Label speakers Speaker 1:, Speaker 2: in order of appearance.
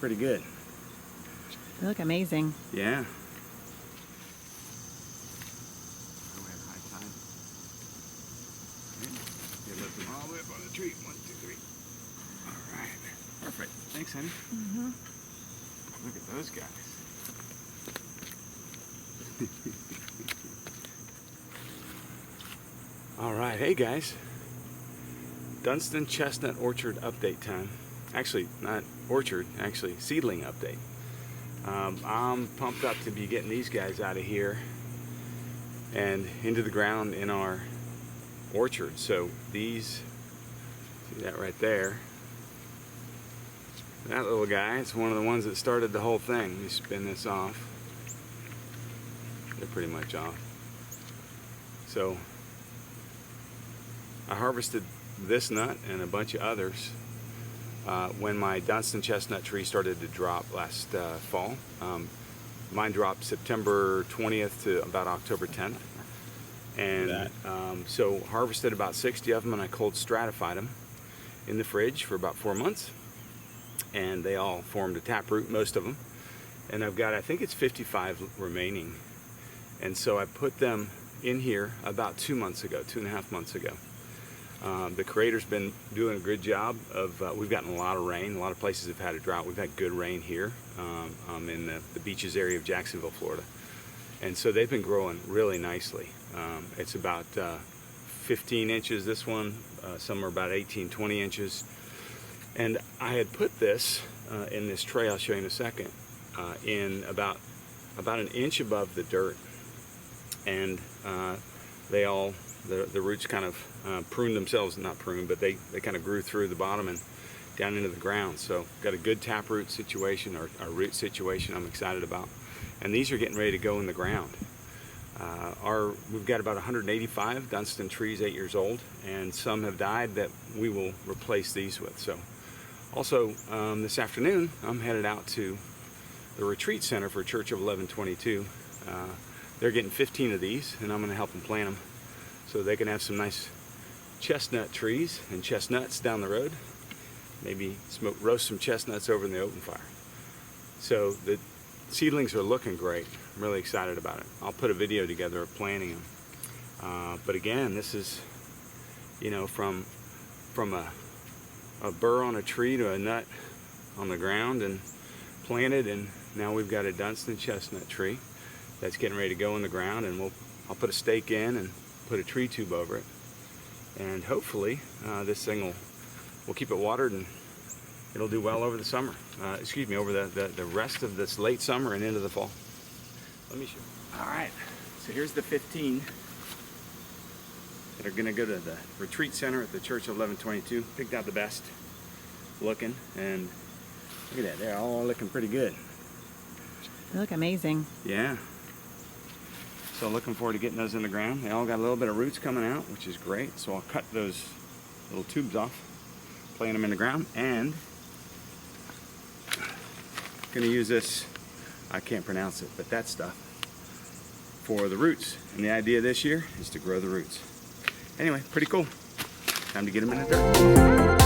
Speaker 1: pretty good.
Speaker 2: They look amazing.
Speaker 1: Yeah. We have high tide. Okay, lift them all the way up on the tree. 1, 2, 3. All right. Perfect. Thanks, honey. Look at those guys. All right, hey guys. Dunstan Chestnut Orchard update time. Actually, not orchard, actually seedling update. I'm pumped up to be getting these guys out of here and into the ground in our orchard. So these, see that right there? That little guy, it's one of the ones that started the whole thing. You spin this off. They're pretty much off. So I harvested this nut and a bunch of others when my Dunstan chestnut tree started to drop last fall. Mine dropped September 20th to about October 10th. And so harvested about 60 of them, and I cold stratified them in the fridge for about 4 months. And they all formed a taproot, most of them. And I've got, I think it's 55 remaining. And so I put them in here about 2 months ago, 2.5 months ago. The creator's been doing a good job of, we've gotten a lot of rain. A lot of places have had a drought. We've had good rain here in the beaches area of Jacksonville, Florida. And so they've been growing really nicely. It's about 15 inches, this one. Some are about 18, 20 inches. And I had put this in this tray, I'll show you in a second, in about an inch above the dirt. And they all, the roots kind of pruned themselves, not pruned, but they kind of grew through the bottom and down into the ground. So got a good taproot situation, or root situation I'm excited about. And these are getting ready to go in the ground. We've got about 185 Dunstan trees 8 years old, and some have died that we will replace these with. So also this afternoon I'm headed out to the retreat center for Church of 1122. They're getting 15 of these, and I'm going to help them plant them so they can have some nice chestnut trees and chestnuts down the road. Maybe roast some chestnuts over in the open fire. So the seedlings are looking great. I'm really excited about it. I'll put a video together of planting them. But again, this is, you know, from a burr on a tree to a nut on the ground and planted, and now we've got a Dunstan chestnut tree that's getting ready to go in the ground, and I'll put a stake in and put a tree tube over it, and hopefully this thing will keep it watered and it'll do well over the summer. Excuse me, over the rest of this late summer and into the fall. Let me show you. All right, so here's the 15 that are gonna go to the retreat center at the Church of 1122. Picked out the best looking, and look at that, they're all looking pretty good.
Speaker 2: They look amazing.
Speaker 1: Yeah. So looking forward to getting those in the ground. They all got a little bit of roots coming out, which is great. So I'll cut those little tubes off, plant them in the ground, and gonna use this, I can't pronounce it, but that stuff for the roots. And the idea this year is to grow the roots. Anyway, pretty cool. Time to get them in the dirt.